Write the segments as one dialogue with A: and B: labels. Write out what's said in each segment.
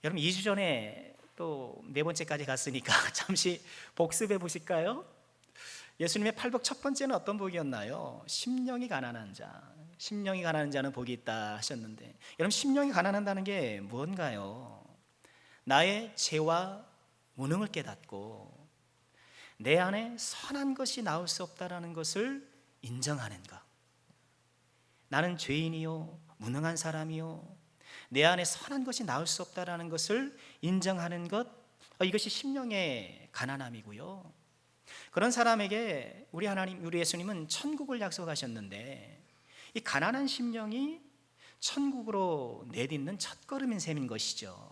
A: 여러분 2주 전에 또 네 번째까지 갔으니까 잠시 복습해 보실까요? 예수님의 팔복 첫 번째는 어떤 복이었나요? 심령이 가난한 자, 심령이 가난한 자는 복이 있다 하셨는데, 여러분 심령이 가난하다는 게 뭔가요? 나의 죄와 무능을 깨닫고 내 안에 선한 것이 나올 수 없다라는 것을 인정하는 것. 나는 죄인이요 무능한 사람이요 내 안에 선한 것이 나올 수 없다라는 것을 인정하는 것, 이것이 심령의 가난함이고요. 그런 사람에게 우리 하나님, 우리 예수님은 천국을 약속하셨는데, 이 가난한 심령이 천국으로 내딛는 첫걸음인 셈인 것이죠.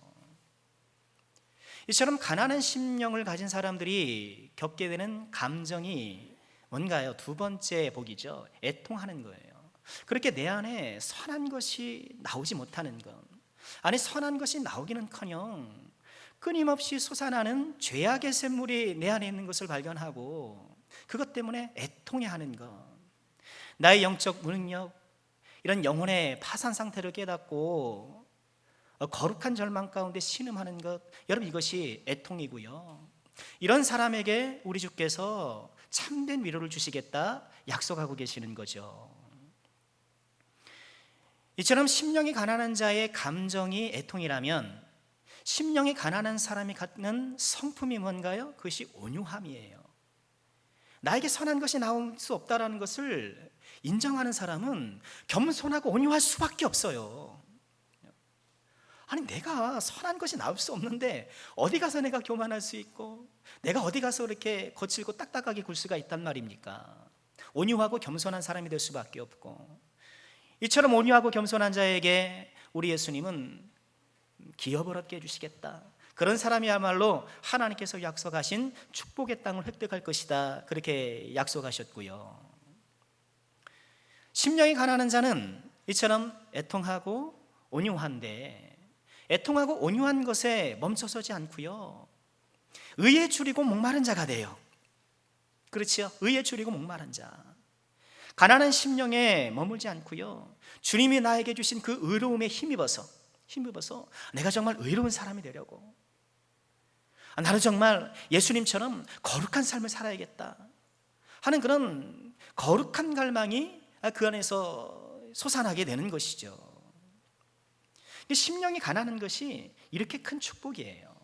A: 이처럼 가난한 심령을 가진 사람들이 겪게 되는 감정이 뭔가요? 두 번째 복이죠. 애통하는 거예요. 그렇게 내 안에 선한 것이 나오지 못하는 것, 아니 선한 것이 나오기는커녕 끊임없이 솟아나는 죄악의 샘물이 내 안에 있는 것을 발견하고 그것 때문에 애통해하는 것, 나의 영적 무능력, 이런 영혼의 파산 상태를 깨닫고 거룩한 절망 가운데 신음하는 것, 여러분 이것이 애통이고요. 이런 사람에게 우리 주께서 참된 위로를 주시겠다 약속하고 계시는 거죠. 이처럼 심령이 가난한 자의 감정이 애통이라면, 심령이 가난한 사람이 갖는 성품이 뭔가요? 그것이 온유함이에요. 나에게 선한 것이 나올 수 없다는 것을 인정하는 사람은 겸손하고 온유할 수밖에 없어요. 아니 내가 선한 것이 나올 수 없는데 어디 가서 내가 교만할 수 있고, 내가 어디 가서 이렇게 거칠고 딱딱하게 굴 수가 있단 말입니까? 온유하고 겸손한 사람이 될 수밖에 없고, 이처럼 온유하고 겸손한 자에게 우리 예수님은 기업을 얻게 해주시겠다, 그런 사람이야말로 하나님께서 약속하신 축복의 땅을 획득할 것이다, 그렇게 약속하셨고요. 심령이 가난한 자는 이처럼 애통하고 온유한데, 애통하고 온유한 것에 멈춰서지 않고요, 의에 줄이고 목마른 자가 돼요. 그렇지요? 의에 줄이고 목마른 자, 가난한 심령에 머물지 않고요, 주님이 나에게 주신 그 의로움에 힘입어서 내가 정말 의로운 사람이 되려고, 나는 정말 예수님처럼 거룩한 삶을 살아야겠다 하는 그런 거룩한 갈망이 그 안에서 솟아나게 되는 것이죠. 심령이 가난한 것이 이렇게 큰 축복이에요.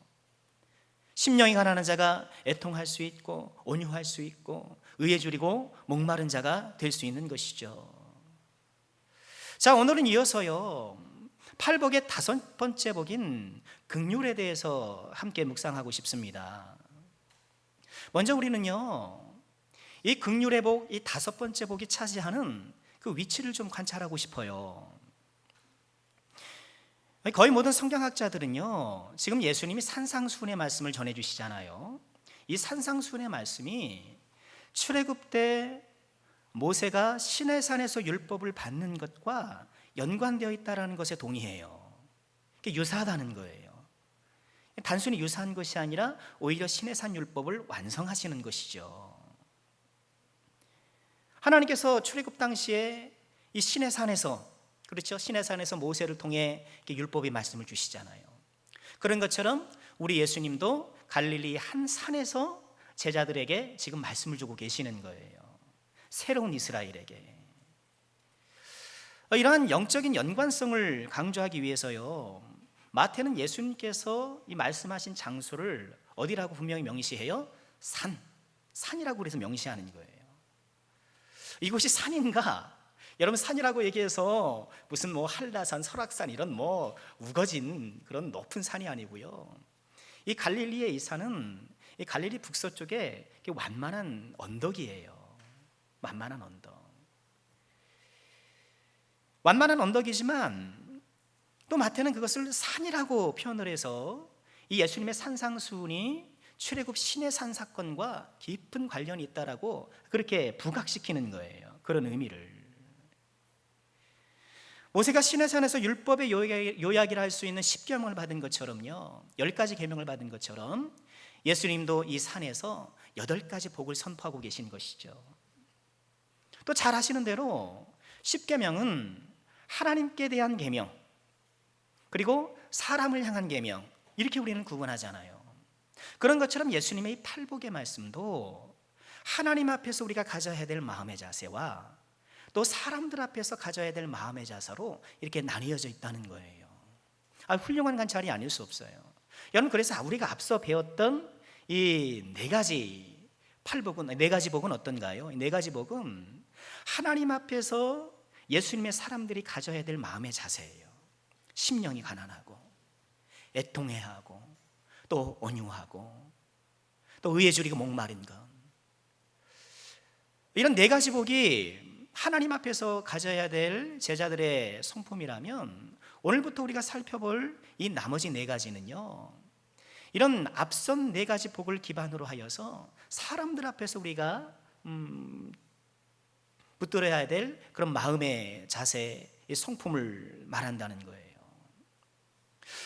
A: 심령이 가난한 자가 애통할 수 있고 온유할 수 있고 의에 줄이고 목마른 자가 될 수 있는 것이죠. 자, 오늘은 이어서요, 팔복의 다섯 번째 복인 긍휼에 대해서 함께 묵상하고 싶습니다. 먼저 우리는요, 이 긍휼의 복, 이 다섯 번째 복이 차지하는 그 위치를 좀 관찰하고 싶어요. 거의 모든 성경학자들은요, 지금 예수님이 산상수훈의 말씀을 전해주시잖아요. 이 산상수훈의 말씀이 출애굽 때 모세가 시내산에서 율법을 받는 것과 연관되어 있다는 것에 동의해요. 유사하다는 거예요. 단순히 유사한 것이 아니라 오히려 시내산 율법을 완성하시는 것이죠. 하나님께서 출애굽 당시에 이 시내산에서, 그렇죠, 시내산에서 모세를 통해 율법의 말씀을 주시잖아요. 그런 것처럼 우리 예수님도 갈릴리 한 산에서 제자들에게 지금 말씀을 주고 계시는 거예요. 새로운 이스라엘에게. 이러한 영적인 연관성을 강조하기 위해서요, 마태는 예수님께서 이 말씀하신 장소를 어디라고 분명히 명시해요? 산이라고 그래서 명시하는 거예요. 이곳이 산인가? 여러분, 산이라고 얘기해서 무슨 한라산, 설악산 이런 우거진 그런 높은 산이 아니고요, 이 갈릴리의 이 산은 이 갈릴리 북서쪽에 완만한 언덕이에요. 완만한 언덕. 완만한 언덕이지만 또 마태는 그것을 산이라고 표현을 해서 이 예수님의 산상수훈이 출애굽 시내산 사건과 깊은 관련이 있다라고 그렇게 부각시키는 거예요. 그런 의미를. 모세가 시내산에서 율법의 요약이라 할 수 있는 10계명을 받은 것처럼요, 10가지 계명을 받은 것처럼 예수님도 이 산에서 8가지 복을 선포하고 계신 것이죠. 또 잘 아시는 대로 10계명은 하나님께 대한 계명, 그리고 사람을 향한 계명, 이렇게 우리는 구분하잖아요. 그런 것처럼 예수님의 이 팔복의 말씀도 하나님 앞에서 우리가 가져야 될 마음의 자세와 또 사람들 앞에서 가져야 될 마음의 자세로 이렇게 나뉘어져 있다는 거예요. 훌륭한 관찰이 아닐 수 없어요. 여러분, 그래서 우리가 앞서 배웠던 이 네 가지 팔복은, 네 가지 복은 어떤가요? 이 네 가지 복은 하나님 앞에서 예수님의 사람들이 가져야 될 마음의 자세예요. 심령이 가난하고 애통해야 하고 또 온유하고 또 의에 줄이고 목마른 것, 이런 네 가지 복이 하나님 앞에서 가져야 될 제자들의 성품이라면, 오늘부터 우리가 살펴볼 이 나머지 네 가지는요, 이런 앞선 네 가지 복을 기반으로 하여서 사람들 앞에서 우리가 붙들어야 될 그런 마음의 자세의 성품을 말한다는 거예요.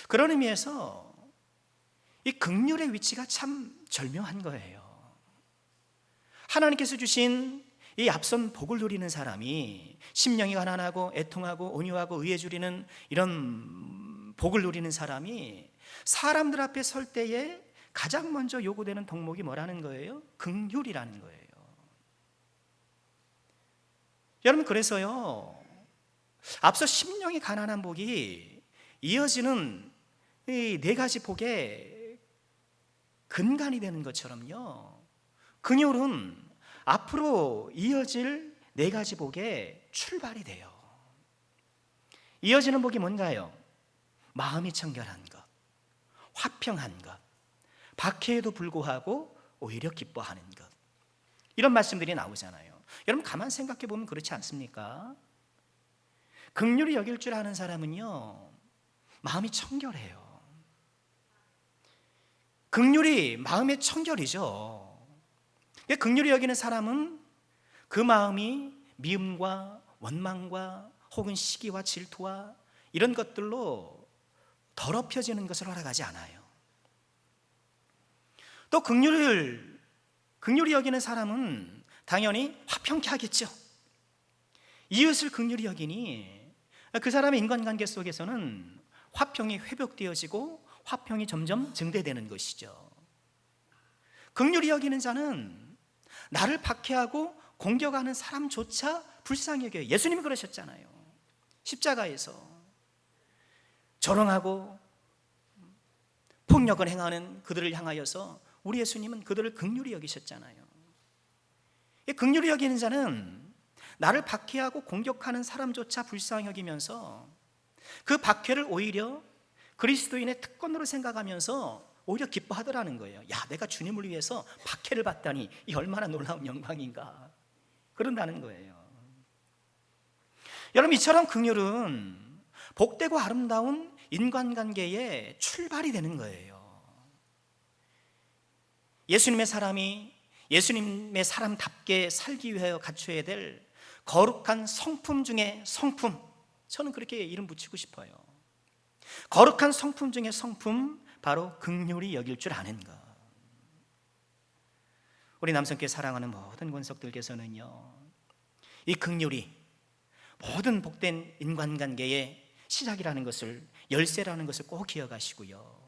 A: 그런 의미에서 이 긍휼의 위치가 참 절묘한 거예요. 하나님께서 주신 이 앞선 복을 누리는 사람이, 심령이 가난하고 애통하고 온유하고 의에 줄이는 이런 복을 누리는 사람이 사람들 앞에 설 때에 가장 먼저 요구되는 덕목이 뭐라는 거예요? 긍휼이라는 거예요. 여러분, 그래서요, 앞서 심령이 가난한 복이 이어지는 이 네 가지 복의 근간이 되는 것처럼요, 긍휼은 앞으로 이어질 네 가지 복의 출발이 돼요. 이어지는 복이 뭔가요? 마음이 청결한 것, 화평한 것, 박해에도 불구하고 오히려 기뻐하는 것, 이런 말씀들이 나오잖아요. 여러분, 가만 생각해 보면 그렇지 않습니까? 긍휼히 여길 줄 아는 사람은요, 마음이 청결해요. 긍휼이 마음의 청결이죠. 긍휼히 여기는 사람은 그 마음이 미움과 원망과 혹은 시기와 질투와 이런 것들로 더럽혀지는 것을 허락하지 않아요. 또 긍휼히 여기는 사람은 당연히 화평케 하겠죠. 이웃을 긍휼히 여기니 그 사람의 인간관계 속에서는 화평이 회복되어지고 화평이 점점 증대되는 것이죠. 긍휼히 여기는 자는 나를 박해하고 공격하는 사람조차 불쌍히 여겨요. 예수님이 그러셨잖아요. 십자가에서 조롱하고 폭력을 행하는 그들을 향하여서 우리 예수님은 그들을 긍휼히 여기셨잖아요. 긍휼히 여기는 자는 나를 박해하고 공격하는 사람조차 불쌍히 여기면서 그 박해를 오히려 그리스도인의 특권으로 생각하면서 오히려 기뻐하더라는 거예요. 야, 내가 주님을 위해서 박해를 받다니 이 얼마나 놀라운 영광인가, 그런다는 거예요. 여러분, 이처럼 긍휼은 복되고 아름다운 인간관계의 출발이 되는 거예요. 예수님의 사람이 예수님의 사람답게 살기 위하여 갖춰야 될 거룩한 성품 중에 성품, 저는 그렇게 이름 붙이고 싶어요. 거룩한 성품 중에 성품, 바로 긍휼히 여길 줄 아는 것. 우리 남성께 사랑하는 모든 권속들께서는요, 이 긍휼이 모든 복된 인간관계의 시작이라는 것을, 열쇠라는 것을 꼭 기억하시고요,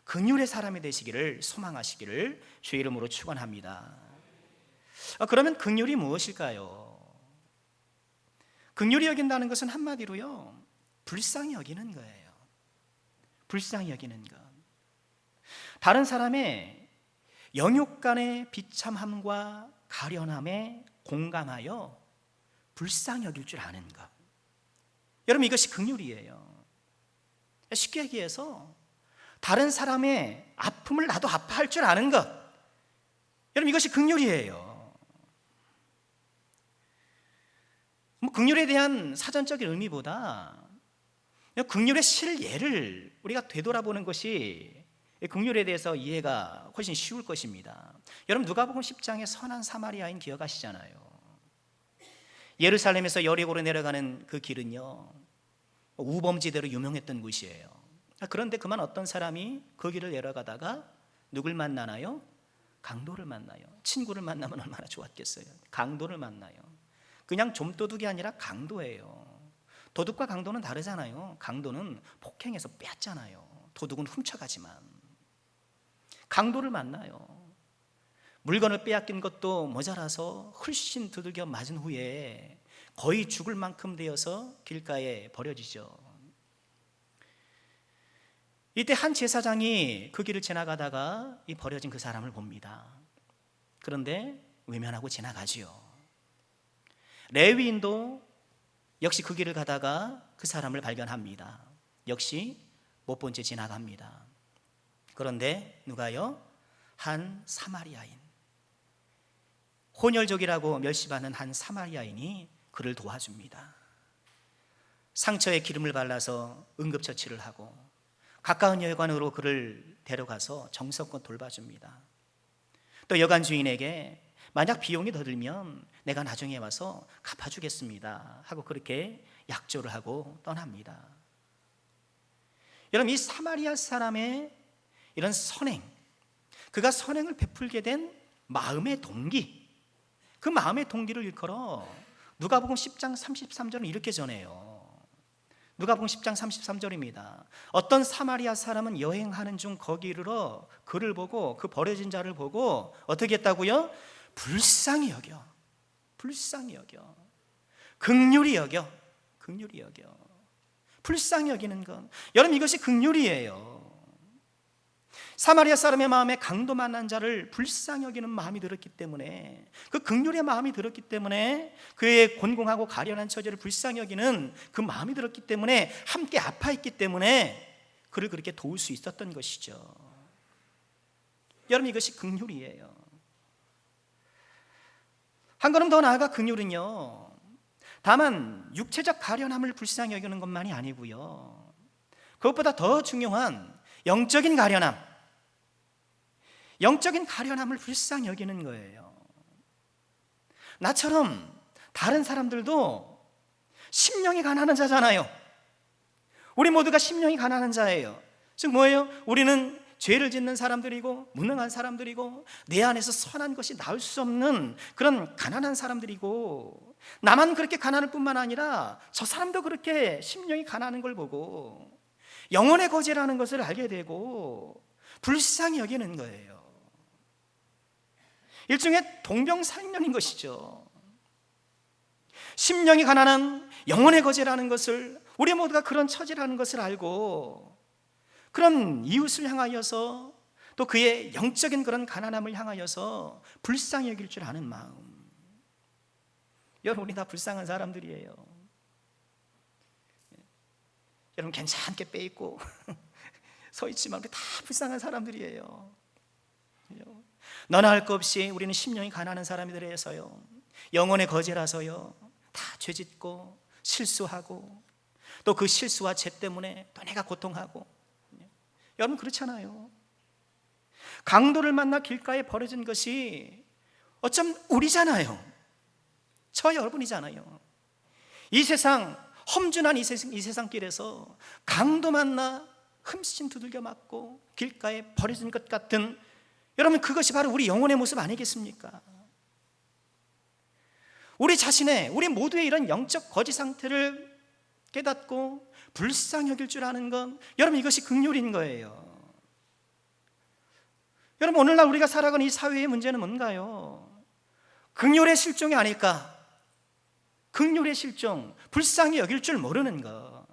A: 긍휼의 사람이 되시기를 소망하시기를 주의 이름으로 축원합니다. 그러면 긍휼이 무엇일까요? 긍휼히 여긴다는 것은 한마디로요, 불쌍히 여기는 거예요. 불쌍히 여기는 것. 다른 사람의 영육간의 비참함과 가련함에 공감하여 불쌍히 여길 줄 아는 것. 여러분, 이것이 긍휼이에요. 쉽게 얘기해서 다른 사람의 아픔을 나도 아파할 줄 아는 것. 여러분, 이것이 긍휼이에요. 긍휼에 대한 사전적인 의미보다 긍휼의 실예를 우리가 되돌아보는 것이 긍휼에 대해서 이해가 훨씬 쉬울 것입니다. 여러분, 누가복음 10장의 선한 사마리아인 기억하시잖아요. 예루살렘에서 여리고로 내려가는 그 길은요, 우범지대로 유명했던 곳이에요. 그런데 그만 어떤 사람이 그 길을 내려가다가 누굴 만나나요? 강도를 만나요. 친구를 만나면 얼마나 좋았겠어요. 강도를 만나요. 그냥 좀도둑이 아니라 강도예요. 도둑과 강도는 다르잖아요. 강도는 폭행해서 빼앗잖아요. 도둑은 훔쳐가지만. 강도를 만나요. 물건을 빼앗긴 것도 모자라서 훨씬 두들겨 맞은 후에 거의 죽을 만큼 되어서 길가에 버려지죠. 이때 한 제사장이 그 길을 지나가다가 이 버려진 그 사람을 봅니다. 그런데 외면하고 지나가지요. 레위인도 역시 그 길을 가다가 그 사람을 발견합니다. 역시 못 본 채 지나갑니다. 그런데 누가요? 한 사마리아인, 혼혈족이라고 멸시받는 한 사마리아인이 그를 도와줍니다. 상처에 기름을 발라서 응급처치를 하고 가까운 여관으로 그를 데려가서 정성껏 돌봐줍니다. 또 여관 주인에게 만약 비용이 더 들면 내가 나중에 와서 갚아주겠습니다 하고 그렇게 약조를 하고 떠납니다. 여러분, 이 사마리아 사람의 이런 선행, 그가 선행을 베풀게 된 마음의 동기, 그 마음의 동기를 일컬어 누가복음 10장 33절은 이렇게 전해요. 누가복음 10장 33절입니다. 어떤 사마리아 사람은 여행하는 중 거기 이르러 그를 보고, 그 버려진 자를 보고 어떻게 했다고요? 불쌍히 여겨, 불쌍히 여겨, 긍휼히 여겨, 긍휼히 여겨. 불쌍히 여기는 건, 여러분, 이것이 긍휼이에요. 사마리아 사람의 마음에 강도 만난 자를 불쌍히 여기는 마음이 들었기 때문에, 그 긍휼의 마음이 들었기 때문에, 그의 곤궁하고 가련한 처지를 불쌍히 여기는 그 마음이 들었기 때문에, 함께 아파했기 때문에 그를 그렇게 도울 수 있었던 것이죠. 여러분, 이것이 긍휼이에요. 한 걸음 더 나아가 긍휼은요, 다만 육체적 가련함을 불쌍히 여기는 것만이 아니고요, 그것보다 더 중요한 영적인 가련함, 영적인 가련함을 불쌍히 여기는 거예요. 나처럼 다른 사람들도 심령이 가난한 자잖아요. 우리 모두가 심령이 가난한 자예요. 즉 뭐예요? 우리는 죄를 짓는 사람들이고 무능한 사람들이고 내 안에서 선한 것이 나올 수 없는 그런 가난한 사람들이고, 나만 그렇게 가난할 뿐만 아니라 저 사람도 그렇게 심령이 가난한 걸 보고 영혼의 거제라는 것을 알게 되고 불쌍히 여기는 거예요. 일종의 동병상련인 것이죠. 심령이 가난한 영혼의 거제라는 것을, 우리 모두가 그런 처지라는 것을 알고 그런 이웃을 향하여서 또 그의 영적인 그런 가난함을 향하여서 불쌍히 여길 줄 아는 마음. 여러분, 우리 다 불쌍한 사람들이에요. 여러분, 괜찮게 빼입고 서 있지만 우리 다 불쌍한 사람들이에요. 너나 할 것 없이 우리는 심령이 가난한 사람들이라서요, 영혼의 거제라서요, 다 죄짓고 실수하고 또 그 실수와 죄 때문에 또 내가 고통하고. 여러분, 그렇잖아요. 강도를 만나 길가에 버려진 것이 어쩜 우리잖아요. 저 여러분이잖아요. 이 세상 험준한 이 세상 길에서 강도 만나 흠씬 두들겨 맞고 길가에 버려진 것 같은, 여러분, 그것이 바로 우리 영혼의 모습 아니겠습니까? 우리 자신의, 우리 모두의 이런 영적 거지 상태를 깨닫고 불쌍히 여길 줄 아는 건, 여러분, 이것이 긍휼인 거예요. 여러분, 오늘날 우리가 살아가는 이 사회의 문제는 뭔가요? 긍휼의 실종이 아닐까? 긍휼의 실종, 불쌍히 여길 줄 모르는 것.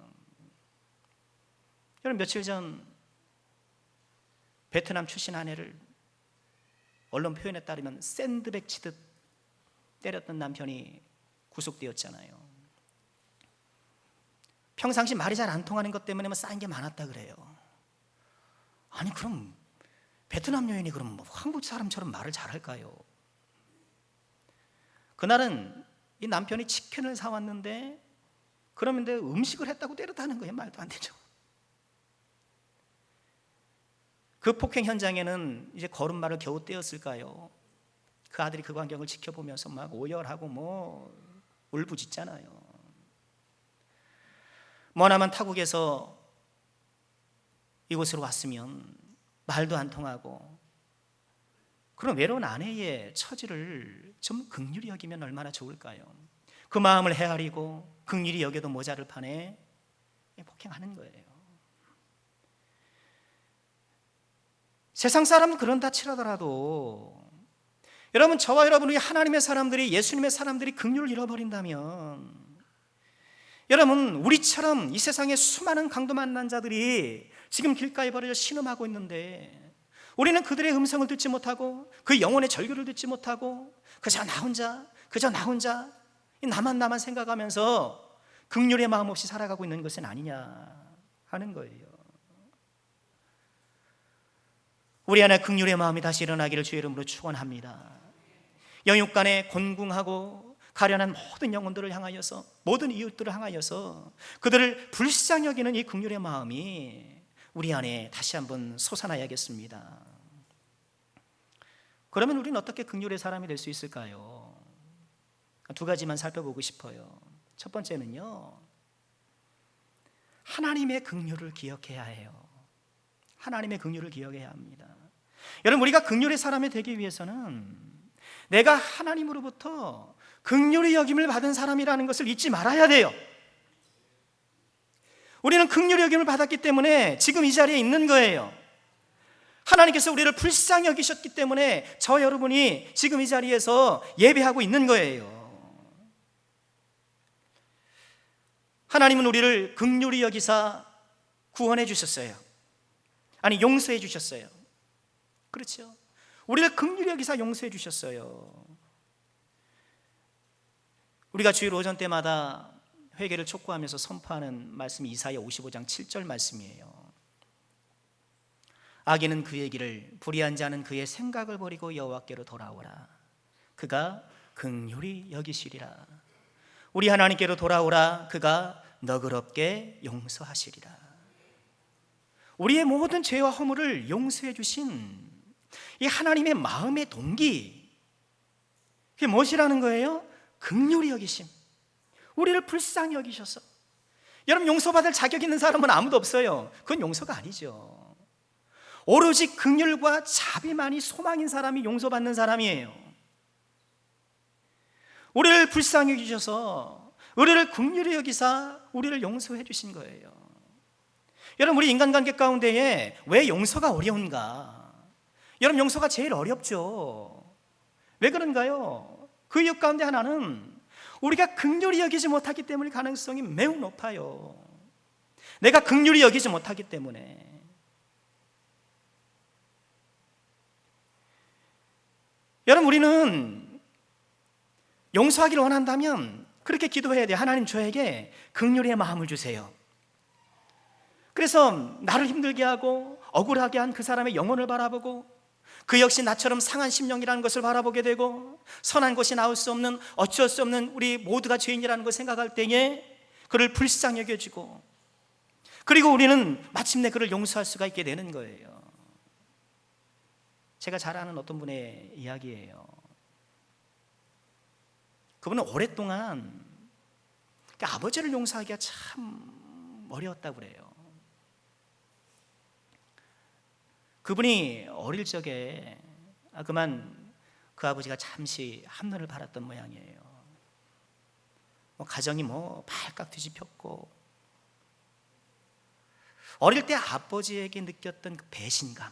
A: 여러분, 며칠 전 베트남 출신 아내를 언론 표현에 따르면 샌드백 치듯 때렸던 남편이 구속되었잖아요. 평상시 말이 잘 안 통하는 것 때문에 쌓인 게 많았다 그래요. 아니, 그럼 베트남 여인이 그럼 뭐 한국 사람처럼 말을 잘할까요? 그날은 이 남편이 치킨을 사왔는데, 그러는데 음식을 했다고 때렸다는 거예요. 말도 안 되죠. 그 폭행 현장에는 이제 걸음마를 겨우 떼었을까요? 그 아들이 그 광경을 지켜보면서 막 오열하고 뭐 울부짖잖아요. 머나먼 타국에서 이곳으로 왔으면 말도 안 통하고 그런 외로운 아내의 처지를 좀 긍휼히 여기면 얼마나 좋을까요? 그 마음을 헤아리고 긍휼히 여겨도 모자를 판에 폭행하는 거예요. 세상 사람은 그런다 치라더라도 여러분, 저와 여러분이 하나님의 사람들이, 예수님의 사람들이 긍휼을 잃어버린다면, 여러분, 우리처럼 이 세상에 수많은 강도 만난 자들이 지금 길가에 버려져 신음하고 있는데, 우리는 그들의 음성을 듣지 못하고 그 영혼의 절규를 듣지 못하고 그저 나 혼자 나만 생각하면서 긍휼의 마음 없이 살아가고 있는 것은 아니냐 하는 거예요. 우리 안에 긍휼의 마음이 다시 일어나기를 주의 이름으로 축원합니다. 영육 간에 곤궁하고 가련한 모든 영혼들을 향하여서, 모든 이웃들을 향하여서 그들을 불쌍히 여기는 이 긍휼의 마음이 우리 안에 다시 한번 솟아나야겠습니다. 그러면 우리는 어떻게 긍휼의 사람이 될 수 있을까요? 두 가지만 살펴보고 싶어요. 첫 번째는요, 하나님의 긍휼을 기억해야 해요. 하나님의 긍휼을 기억해야 합니다. 여러분, 우리가 긍휼의 사람이 되기 위해서는 내가 하나님으로부터 긍휼히 여김을 받은 사람이라는 것을 잊지 말아야 돼요. 우리는 긍휼히 여김을 받았기 때문에 지금 이 자리에 있는 거예요. 하나님께서 우리를 불쌍히 여기셨기 때문에 저 여러분이 지금 이 자리에서 예배하고 있는 거예요. 하나님은 우리를 긍휼히 여기사 구원해 주셨어요. 아니, 용서해 주셨어요. 그렇죠? 우리를 긍휼히 여기사 용서해 주셨어요. 우리가 주일 오전 때마다 회개를 촉구하면서 선포하는 말씀이 이사야 55장 7절 말씀이에요. 악인은 그의 길을, 불의한 자는 그의 생각을 버리고 여호와께로 돌아오라. 그가 긍휼히 여기시리라. 우리 하나님께로 돌아오라. 그가 너그럽게 용서하시리라. 우리의 모든 죄와 허물을 용서해 주신 이 하나님의 마음의 동기, 그게 무엇이라는 거예요? 긍휼히 여기심. 우리를 불쌍히 여기셔서. 여러분, 용서받을 자격 있는 사람은 아무도 없어요. 그건 용서가 아니죠. 오로지 긍휼과 자비만이 소망인 사람이 용서받는 사람이에요. 우리를 불쌍히 여기셔서 우리를 긍휼히 여기사 우리를 용서해 주신 거예요. 여러분, 우리 인간관계 가운데에 왜 용서가 어려운가? 여러분, 용서가 제일 어렵죠. 왜 그런가요? 그 이유 가운데 하나는 우리가 긍휼히 여기지 못하기 때문일 가능성이 매우 높아요. 내가 긍휼히 여기지 못하기 때문에. 여러분, 우리는 용서하기를 원한다면 그렇게 기도해야 돼요. 하나님, 저에게 긍휼의 마음을 주세요. 그래서 나를 힘들게 하고 억울하게 한 그 사람의 영혼을 바라보고 그 역시 나처럼 상한 심령이라는 것을 바라보게 되고 선한 것이 나올 수 없는, 어쩔 수 없는 우리 모두가 죄인이라는 것을 생각할 때에 그를 불쌍히 여겨주고, 그리고 우리는 마침내 그를 용서할 수가 있게 되는 거예요. 제가 잘 아는 어떤 분의 이야기예요. 그분은 오랫동안 아버지를 용서하기가 참 어려웠다고 그래요. 그분이 어릴 적에 그만 그 아버지가 잠시 한눈을 팔았던 모양이에요. 가정이 발칵 뒤집혔고, 어릴 때 아버지에게 느꼈던 그 배신감,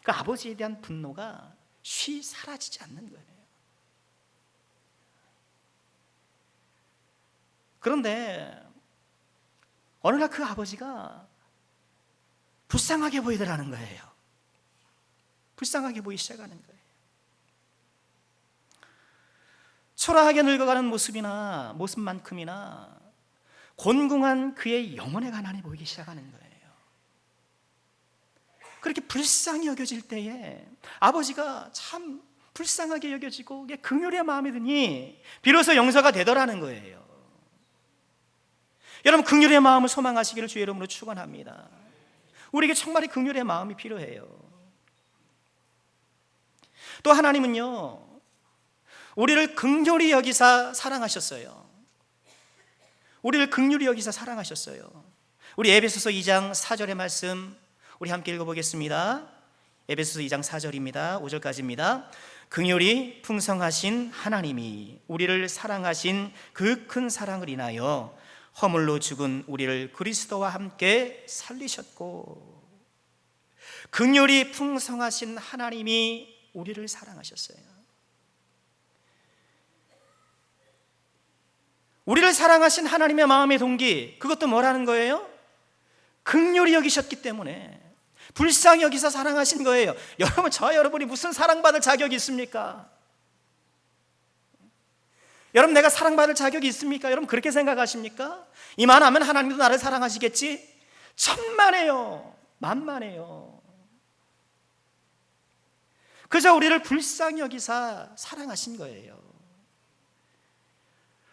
A: 그 아버지에 대한 분노가 쉬 사라지지 않는 거예요. 그런데 어느 날 그 아버지가 불쌍하게 보이더라는 거예요. 불쌍하게 보이기 시작하는 거예요. 초라하게 늙어가는 모습만큼이나 곤궁한 그의 영혼의 가난이 보이기 시작하는 거예요. 그렇게 불쌍히 여겨질 때에 아버지가 참 불쌍하게 여겨지고 긍휼의 마음이 드니 비로소 용서가 되더라는 거예요. 여러분, 긍휼의 마음을 소망하시기를 주의 이름으로 축원합니다. 우리에게 정말 긍휼의 마음이 필요해요. 또 하나님은요, 우리를 긍휼히 여기사 사랑하셨어요. 우리를 긍휼히 여기사 사랑하셨어요. 우리 에베소서 2장 4절의 말씀 우리 함께 읽어보겠습니다. 에베소서 2장 4절입니다. 5절까지입니다. 긍휼이 풍성하신 하나님이 우리를 사랑하신 그 큰 사랑을 인하여 허물로 죽은 우리를 그리스도와 함께 살리셨고, 긍휼이 풍성하신 하나님이 우리를 사랑하셨어요. 우리를 사랑하신 하나님의 마음의 동기, 그것도 뭐라는 거예요? 긍휼히 여기셨기 때문에, 불쌍히 여기서 사랑하신 거예요. 여러분, 저와 여러분이 무슨 사랑받을 자격이 있습니까? 여러분, 내가 사랑받을 자격이 있습니까? 여러분, 그렇게 생각하십니까? 이만하면 하나님도 나를 사랑하시겠지? 천만에요, 만만해요. 그저 우리를 불쌍히 여기사 사랑하신 거예요.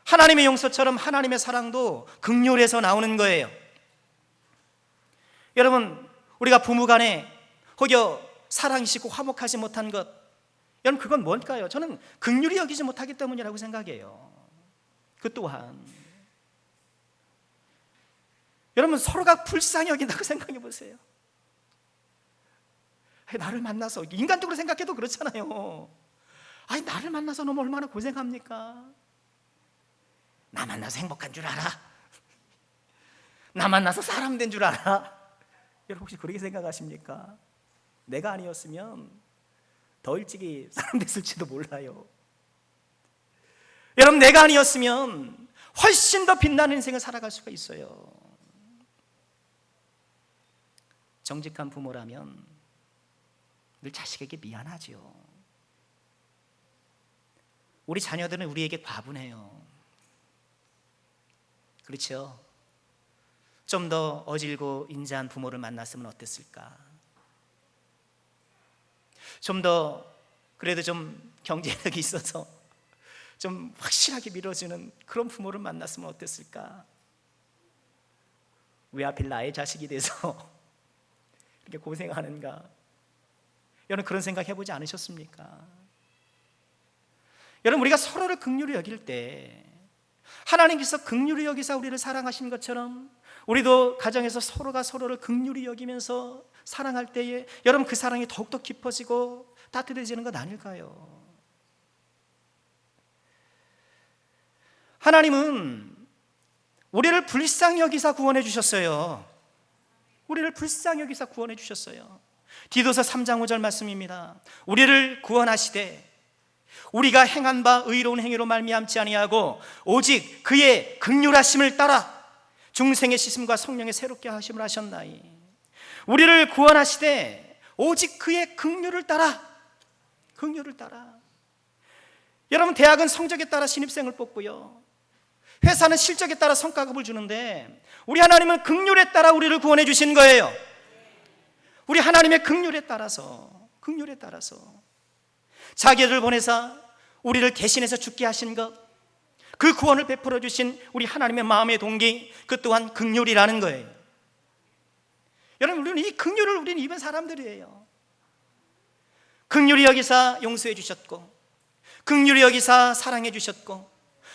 A: 하나님의 용서처럼 하나님의 사랑도 긍휼에서 나오는 거예요. 여러분, 우리가 부부간에 혹여 사랑이시고 화목하지 못한 것, 여러분, 그건 뭘까요? 저는 긍휼히 여기지 못하기 때문이라고 생각해요. 그 또한 여러분, 서로가 불쌍히 여긴다고 생각해 보세요. 나를 만나서, 인간적으로 생각해도 그렇잖아요. 아니, 나를 만나서 너무 얼마나 고생합니까? 나 만나서 행복한 줄 알아? 나 만나서 사람 된 줄 알아? 여러분, 혹시 그렇게 생각하십니까? 내가 아니었으면 더 일찍이 사람 됐을지도 몰라요. 여러분, 내가 아니었으면 훨씬 더 빛나는 인생을 살아갈 수가 있어요. 정직한 부모라면 늘 자식에게 미안하죠. 우리 자녀들은 우리에게 과분해요. 그렇죠? 좀 더 어질고 인자한 부모를 만났으면 어땠을까? 좀 더 그래도 좀 경제력이 있어서 좀 확실하게 밀어주는 그런 부모를 만났으면 어땠을까? 왜 하필 나의 자식이 돼서 이렇게 고생하는가? 여러분, 그런 생각 해보지 않으셨습니까? 여러분, 우리가 서로를 긍휼히 여길 때 하나님께서 긍휼히 여기사 우리를 사랑하신 것처럼 우리도 가정에서 서로가 서로를 긍휼히 여기면서 사랑할 때에 여러분, 그 사랑이 더욱더 깊어지고 따뜻해지는 것 아닐까요? 하나님은 우리를 불쌍히 여기사 구원해 주셨어요. 우리를 불쌍히 여기사 구원해 주셨어요. 디도서 3장 5절 말씀입니다. 우리를 구원하시되 우리가 행한 바 의로운 행위로 말미암지 아니하고 오직 그의 긍휼하심을 따라 중생의 씻음과 성령의 새롭게 하심을 하셨나이. 우리를 구원하시되 오직 그의 긍휼을 따라, 긍휼을 따라. 여러분, 대학은 성적에 따라 신입생을 뽑고요, 회사는 실적에 따라 성과급을 주는데 우리 하나님은 긍휼에 따라 우리를 구원해 주신 거예요. 우리 하나님의 긍휼에 따라서, 긍휼에 따라서 자기를 보내사 우리를 대신해서 죽게 하신 것, 그 구원을 베풀어 주신 우리 하나님의 마음의 동기, 그 또한 긍휼이라는 거예요. 여러분, 우리는 이 긍휼을 우리는 입은 사람들이에요. 긍휼히 여기사 용서해 주셨고, 긍휼히 여기사 사랑해 주셨고,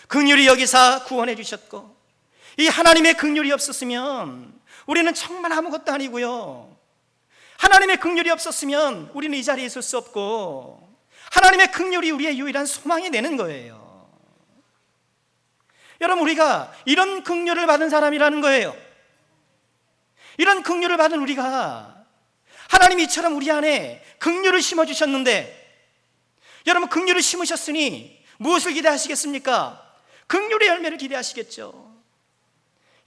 A: 긍휼히 여기사 구원해 주셨고, 이 하나님의 긍휼이 없었으면 우리는 정말 아무것도 아니고요, 하나님의 긍휼이 없었으면 우리는 이 자리에 있을 수 없고, 하나님의 긍휼이 우리의 유일한 소망이 되는 거예요. 여러분, 우리가 이런 긍휼을 받은 사람이라는 거예요. 이런 긍휼을 받은 우리가, 하나님이 이처럼 우리 안에 긍휼을 심어주셨는데, 여러분, 긍휼을 심으셨으니 무엇을 기대하시겠습니까? 긍휼의 열매를 기대하시겠죠.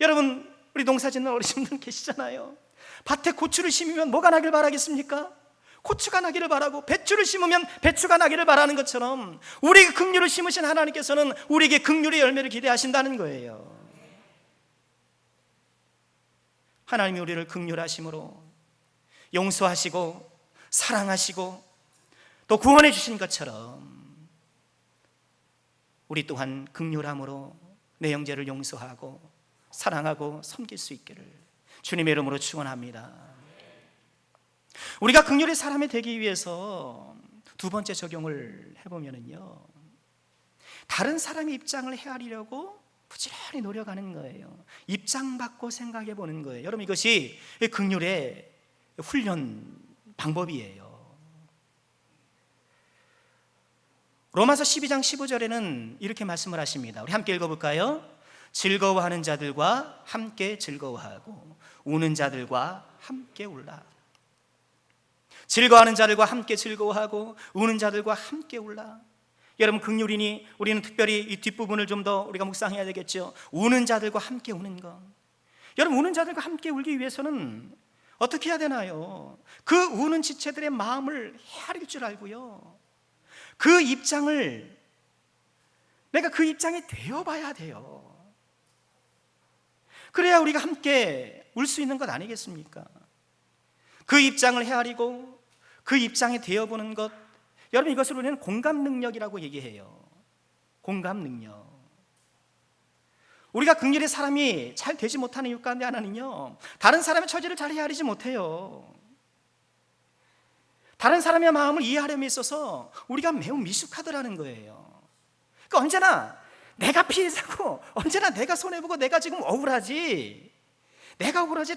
A: 여러분, 우리 농사짓는 어르신들 계시잖아요. 밭에 고추를 심으면 뭐가 나길 바라겠습니까? 고추가 나기를 바라고, 배추를 심으면 배추가 나기를 바라는 것처럼 우리에게 긍휼을 심으신 하나님께서는 우리에게 긍휼의 열매를 기대하신다는 거예요. 하나님이 우리를 긍휼하심으로 용서하시고 사랑하시고 또 구원해 주신 것처럼 우리 또한 긍휼함으로 내 형제를 용서하고 사랑하고 섬길 수 있기를 주님의 이름으로 축원합니다. 우리가 긍휼의 사람이 되기 위해서 두 번째 적용을 해보면요, 다른 사람의 입장을 헤아리려고 부지런히 노력하는 거예요. 입장 바꿔 생각해 보는 거예요. 여러분, 이것이 긍휼의 훈련 방법이에요. 로마서 12장 15절에는 이렇게 말씀을 하십니다. 우리 함께 읽어볼까요? 즐거워하는 자들과 함께 즐거워하고 우는 자들과 함께 울라. 즐거워하는 자들과 함께 즐거워하고 우는 자들과 함께 울라. 여러분, 긍휼이니 우리는 특별히 이 뒷부분을 좀 더 우리가 묵상해야 되겠죠. 우는 자들과 함께 우는 것. 여러분, 우는 자들과 함께 울기 위해서는 어떻게 해야 되나요? 그 우는 지체들의 마음을 헤아릴 줄 알고요, 그 입장을, 내가 그 입장이 되어봐야 돼요. 그래야 우리가 함께 울 수 있는 것 아니겠습니까? 그 입장을 헤아리고 그 입장이 되어보는 것, 여러분, 이것을 우리는 공감 능력이라고 얘기해요. 공감 능력. 우리가 긍휼의 사람이 잘 되지 못하는 이유 가운데 하나는요, 다른 사람의 처지를 잘 헤아리지 못해요. 다른 사람의 마음을 이해하려면 있어서 우리가 매우 미숙하더라는 거예요. 그러니까 언제나 내가 피해자고, 언제나 내가 손해보고 내가 지금 억울하지,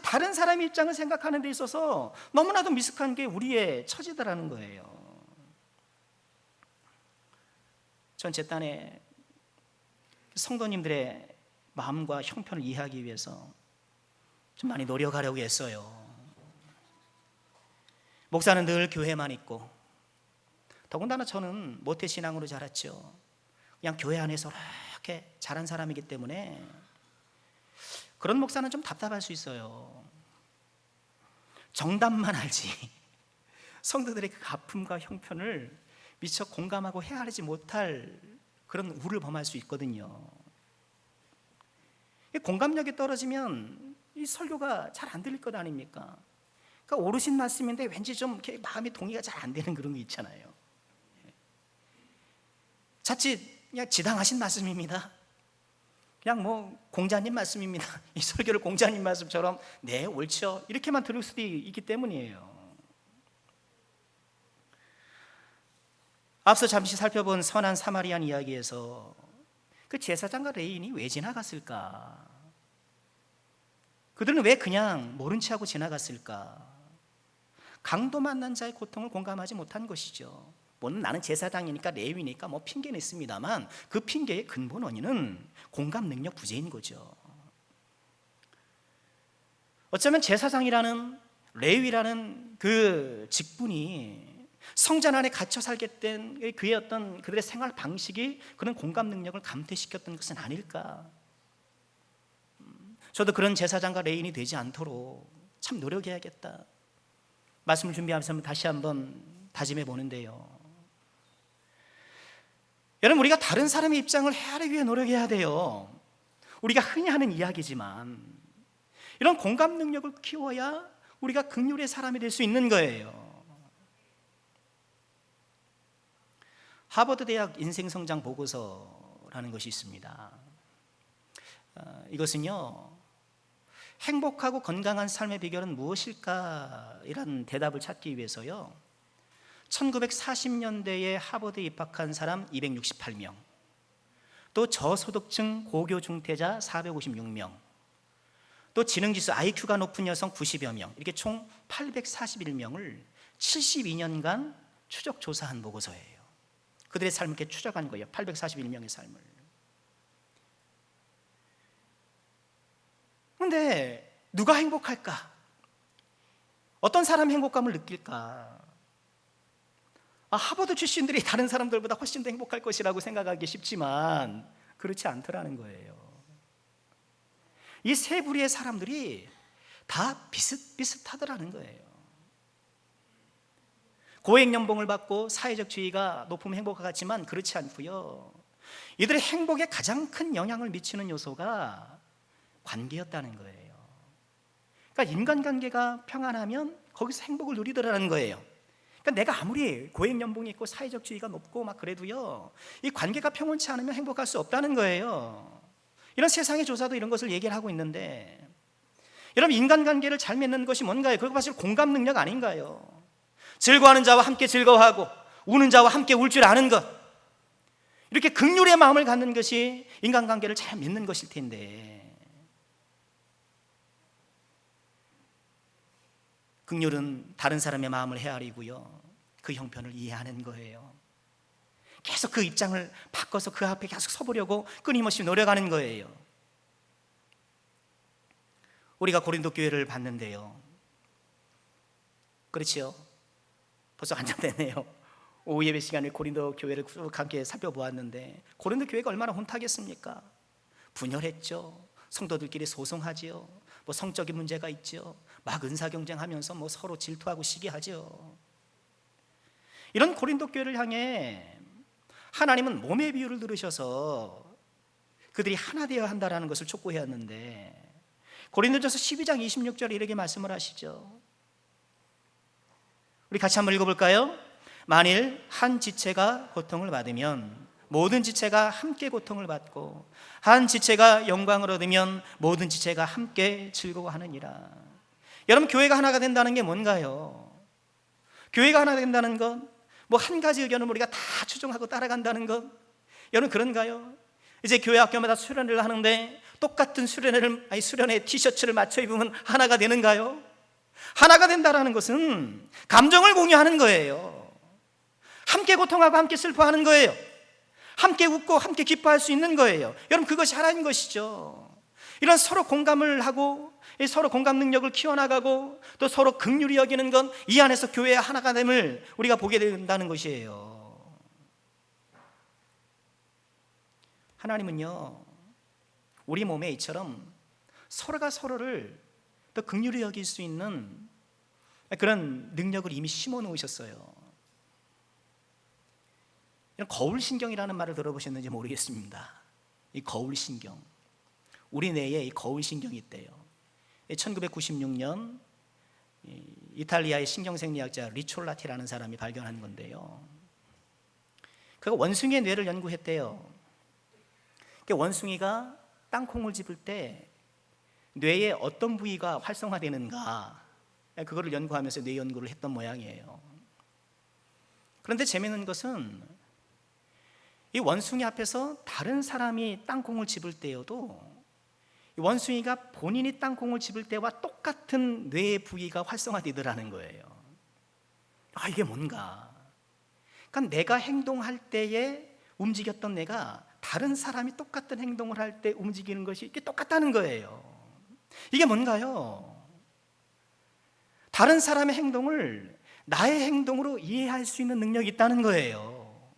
A: 다른 사람의 입장을 생각하는 데 있어서 너무나도 미숙한 게 우리의 처지더라는 거예요. 전 제 딴에 성도님들의 마음과 형편을 이해하기 위해서 좀 많이 노력하려고 했어요. 목사는 늘 교회만 있고, 더군다나 저는 모태신앙으로 자랐죠. 그냥 교회 안에서 이렇게 자란 사람이기 때문에 그런 목사는 좀 답답할 수 있어요. 정답만 알지 성도들의 그 아픔과 형편을 미처 공감하고 헤아리지 못할 그런 우를 범할 수 있거든요. 공감력이 떨어지면 이 설교가 잘 안 들릴 것 아닙니까? 그러니까 오르신 말씀인데 왠지 좀 이렇게 마음이 동의가 잘 안 되는 그런 거 있잖아요. 자칫 그냥 지당하신 말씀입니다, 그냥 뭐 공자님 말씀입니다, 이 설교를 공자님 말씀처럼 네 옳죠 이렇게만 들을 수도 있기 때문이에요. 앞서 잠시 살펴본 선한 사마리안 이야기에서 그 제사장과 레인이 왜 지나갔을까? 그들은 왜 그냥 모른 채 하고 지나갔을까? 강도 만난 자의 고통을 공감하지 못한 것이죠. 물론 나는 제사장이니까 레위니까 뭐 핑계는 있습니다만 그 핑계의 근본 원인은 공감 능력 부재인 거죠. 어쩌면 제사장이라는, 레위라는 그 직분이 성전 안에 갇혀 살게 된 그의 어떤 그들의 생활 방식이 그런 공감 능력을 감퇴시켰던 것은 아닐까. 저도 그런 제사장과 레인이 되지 않도록 참 노력해야겠다. 말씀을 준비하면서 다시 한번 다짐해 보는데요, 여러분, 우리가 다른 사람의 입장을 헤아리기 위해 노력해야 돼요. 우리가 흔히 하는 이야기지만 이런 공감 능력을 키워야 우리가 긍휼의 사람이 될 수 있는 거예요. 하버드 대학 인생성장 보고서라는 것이 있습니다. 이것은요, 행복하고 건강한 삶의 비결은 무엇일까? 이런 대답을 찾기 위해서요, 1940년대에 하버드에 입학한 사람 268명, 또 저소득층 고교 중퇴자 456명, 또 지능지수 IQ가 높은 여성 90여 명, 이렇게 총 841명을 72년간 추적 조사한 보고서예요. 그들의 삶을 이렇게 추적한 거예요. 841명의 삶을. 그런데 누가 행복할까? 어떤 사람이 행복감을 느낄까? 하버드 출신들이 다른 사람들보다 훨씬 더 행복할 것이라고 생각하기 쉽지만 그렇지 않더라는 거예요. 이 세 부류의 사람들이 다 비슷비슷하더라는 거예요. 고액 연봉을 받고 사회적 지위가 높으면 행복한 것 같지만 그렇지 않고요, 이들의 행복에 가장 큰 영향을 미치는 요소가 관계였다는 거예요. 그러니까 인간관계가 평안하면 거기서 행복을 누리더라는 거예요. 그러니까 내가 아무리 고액 연봉이 있고 사회적 지위가 높고 막 그래도요, 이 관계가 평온치 않으면 행복할 수 없다는 거예요. 이런 세상의 조사도 이런 것을 얘기를 하고 있는데, 여러분, 인간관계를 잘 맺는 것이 뭔가요? 그거 사실 공감 능력 아닌가요? 즐거워하는 자와 함께 즐거워하고 우는 자와 함께 울 줄 아는 것, 이렇게 긍휼의 마음을 갖는 것이 인간관계를 잘 맺는 것일 텐데, 긍휼은 다른 사람의 마음을 헤아리고요, 그 형편을 이해하는 거예요. 계속 그 입장을 바꿔서 그 앞에 계속 서보려고 끊임없이 노력하는 거예요. 우리가 고린도 교회를 봤는데요, 그렇지요? 벌써 한참 됐네요. 오후 예배 시간에 고린도 교회를 쭉 함께 살펴보았는데, 고린도 교회가 얼마나 혼탁했습니까? 분열했죠. 성도들끼리 소송하지요. 뭐 성적인 문제가 있죠. 막 은사 경쟁하면서 뭐 서로 질투하고 시기하죠. 이런 고린도 교회를 향해 하나님은 몸의 비유를 들으셔서 그들이 하나 되어야 한다는 것을 촉구해왔는데, 고린도전서 12장 26절에 이렇게 말씀을 하시죠. 우리 같이 한번 읽어볼까요? 만일 한 지체가 고통을 받으면 모든 지체가 함께 고통을 받고, 한 지체가 영광을 얻으면 모든 지체가 함께 즐거워하느니라. 여러분, 교회가 하나가 된다는 게 뭔가요? 교회가 하나 된다는 건 뭐 한 가지 의견을 우리가 다 추종하고 따라간다는 것, 여러분 그런가요? 이제 교회 학교마다 수련회를 하는데 똑같은 수련회 티셔츠를 맞춰 입으면 하나가 되는가요? 하나가 된다는 것은 감정을 공유하는 거예요. 함께 고통하고 함께 슬퍼하는 거예요. 함께 웃고 함께 기뻐할 수 있는 거예요. 여러분, 그것이 하나인 것이죠. 이런 서로 공감을 하고 서로 공감 능력을 키워나가고 또 서로 긍휼히 여기는 건 이 안에서 교회의 하나가 됨을 우리가 보게 된다는 것이에요. 하나님은요, 우리 몸에 이처럼 서로가 서로를 더 긍휼히 여길 수 있는 그런 능력을 이미 심어 놓으셨어요. 이런 거울신경이라는 말을 들어보셨는지 모르겠습니다. 이 거울신경, 우리 뇌에 이 거울신경이 있대요. 1996년 이탈리아의 신경생리학자 리촐라티라는 사람이 발견한 건데요, 그가 원숭이의 뇌를 연구했대요. 원숭이가 땅콩을 집을 때 뇌의 어떤 부위가 활성화되는가, 그거를 연구하면서 뇌 연구를 했던 모양이에요. 그런데 재미있는 것은 이 원숭이 앞에서 다른 사람이 땅콩을 집을 때여도 이 원숭이가 본인이 땅콩을 집을 때와 똑같은 뇌의 부위가 활성화되더라는 거예요. 아, 이게 뭔가? 그러니까 내가 행동할 때에 움직였던 뇌가 다른 사람이 똑같은 행동을 할 때 움직이는 것이 이게 똑같다는 거예요. 이게 뭔가요? 다른 사람의 행동을 나의 행동으로 이해할 수 있는 능력이 있다는 거예요.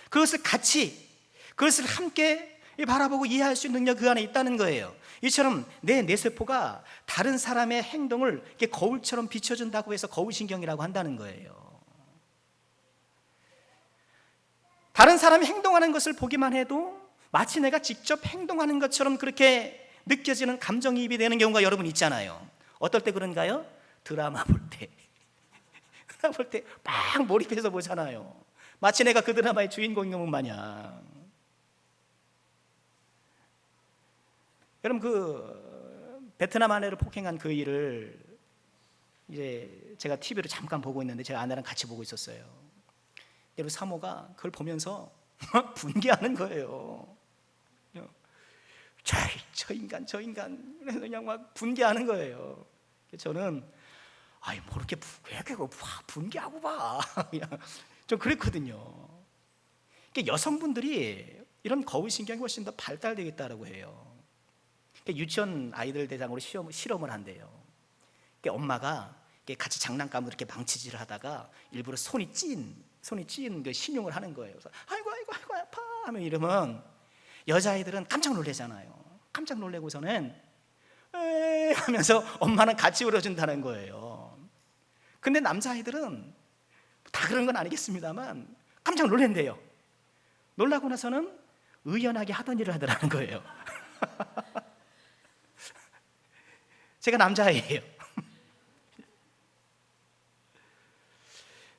A: 그것을 같이, 그것을 함께 바라보고 이해할 수 있는 능력, 그 안에 있다는 거예요. 이처럼 내 뇌세포가 다른 사람의 행동을 이렇게 거울처럼 비춰준다고 해서 거울신경이라고 한다는 거예요. 다른 사람이 행동하는 것을 보기만 해도 마치 내가 직접 행동하는 것처럼 그렇게 느껴지는 감정이입이 되는 경우가 여러분 있잖아요. 어떨 때 그런가요? 드라마 볼 때. 드라마 볼 때 막 몰입해서 보잖아요. 마치 내가 그 드라마의 주인공인 것 마냥. 여러분, 그 베트남 아내를 폭행한 그 일을 이제 제가 TV로 잠깐 보고 있는데, 제가 아내랑 같이 보고 있었어요. 여러분, 사모가 그걸 보면서 분개하는 거예요. 저 인간 그래서 그냥 막 분개하는 거예요. 저는 뭐 이렇게 왜 이렇게 분개하고 봐, 그냥 좀 그랬거든요. 여성분들이 이런 거울신경이 훨씬 더 발달되겠다라고 해요. 유치원 아이들 대상으로 실험을 한대요. 엄마가 같이 장난감으로 이렇게 망치질을 하다가 일부러 손이 찌인 그 신용을 하는 거예요. 그래서 아이고 아파 하면 이러면 여자아이들은 깜짝 놀라잖아요. 깜짝 놀래고서는 에이 하면서 엄마는 같이 울어준다는 거예요. 근데 남자아이들은 다 그런 건 아니겠습니다만 깜짝 놀란대요. 놀라고 나서는 의연하게 하던 일을 하더라는 거예요. 제가 남자예요.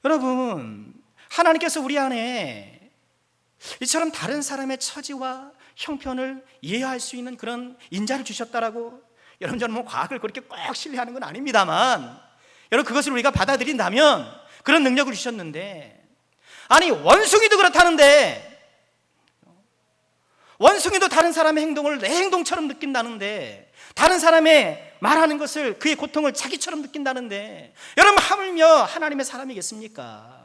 A: 여러분, 하나님께서 우리 안에 이처럼 다른 사람의 처지와 형편을 이해할 수 있는 그런 인자를 주셨다라고, 여러분 저는 뭐 과학을 그렇게 꼭 신뢰하는 건 아닙니다만, 여러분 그것을 우리가 받아들인다면 그런 능력을 주셨는데, 아니 원숭이도 그렇다는데, 원숭이도 다른 사람의 행동을 내 행동처럼 느낀다는데, 다른 사람의 말하는 것을, 그의 고통을 자기처럼 느낀다는데, 여러분 하물며 하나님의 사람이겠습니까?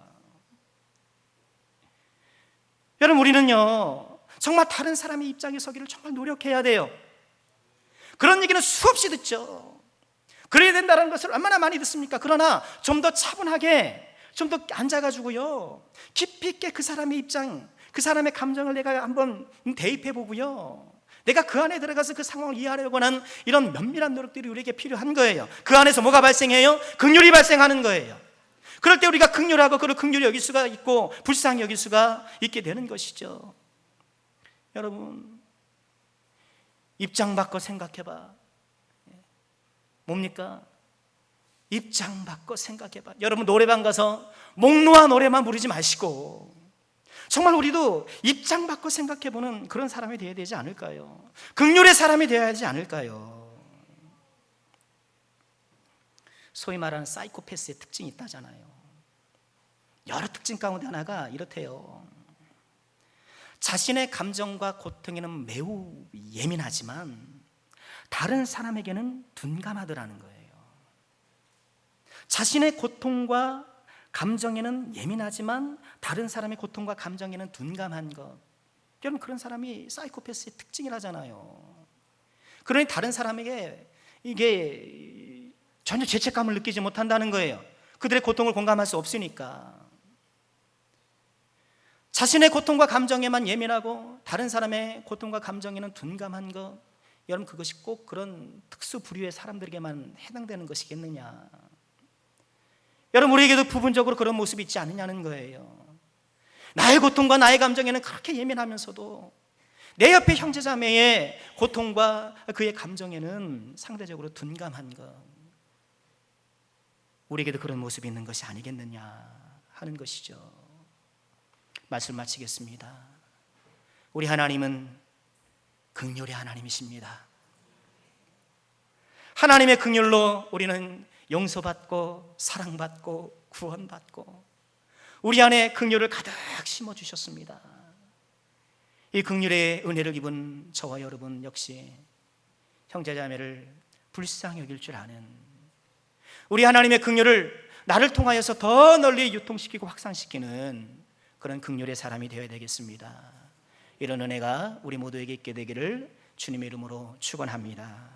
A: 여러분, 우리는요 정말 다른 사람의 입장에 서기를 정말 노력해야 돼요. 그런 얘기는 수없이 듣죠. 그래야 된다는 것을 얼마나 많이 듣습니까? 그러나 좀 더 차분하게 좀 더 앉아가지고요 깊이 있게 그 사람의 입장, 그 사람의 감정을 내가 한번 대입해 보고요, 내가 그 안에 들어가서 그 상황을 이해하려고 하는 이런 면밀한 노력들이 우리에게 필요한 거예요. 그 안에서 뭐가 발생해요? 긍휼이 발생하는 거예요. 그럴 때 우리가 긍휼하고 그를 긍휼히 여길 수가 있고 불쌍히 여길 수가 있게 되는 것이죠. 여러분, 입장 바꿔 생각해봐. 뭡니까? 입장 바꿔 생각해봐. 여러분, 노래방 가서 목 놓아 노래만 부르지 마시고 정말 우리도 입장 바꿔 생각해보는 그런 사람이 되어야 되지 않을까요? 긍휼의 사람이 되어야 하지 않을까요? 소위 말하는 사이코패스의 특징이 있다잖아요. 여러 특징 가운데 하나가 이렇대요. 자신의 감정과 고통에는 매우 예민하지만 다른 사람에게는 둔감하더라는 거예요. 자신의 고통과 감정에는 예민하지만 다른 사람의 고통과 감정에는 둔감한 것, 여러분, 그런 사람이 사이코패스의 특징이라잖아요. 그러니 다른 사람에게 이게 전혀 죄책감을 느끼지 못한다는 거예요. 그들의 고통을 공감할 수 없으니까. 자신의 고통과 감정에만 예민하고 다른 사람의 고통과 감정에는 둔감한 것, 여러분, 그것이 꼭 그런 특수 부류의 사람들에게만 해당되는 것이겠느냐? 여러분, 우리에게도 부분적으로 그런 모습이 있지 않느냐는 거예요. 나의 고통과 나의 감정에는 그렇게 예민하면서도 내 옆에 형제자매의 고통과 그의 감정에는 상대적으로 둔감한 것, 우리에게도 그런 모습이 있는 것이 아니겠느냐 하는 것이죠. 말씀 마치겠습니다. 우리 하나님은 긍휼의 하나님이십니다. 하나님의 긍휼로 우리는 용서받고 사랑받고 구원받고 우리 안에 긍휼을 가득 심어주셨습니다. 이 긍휼의 은혜를 입은 저와 여러분 역시 형제자매를 불쌍히 여길 줄 아는, 우리 하나님의 긍휼을 나를 통하여서 더 널리 유통시키고 확산시키는 그런 긍휼의 사람이 되어야 되겠습니다. 이런 은혜가 우리 모두에게 있게 되기를 주님의 이름으로 축원합니다.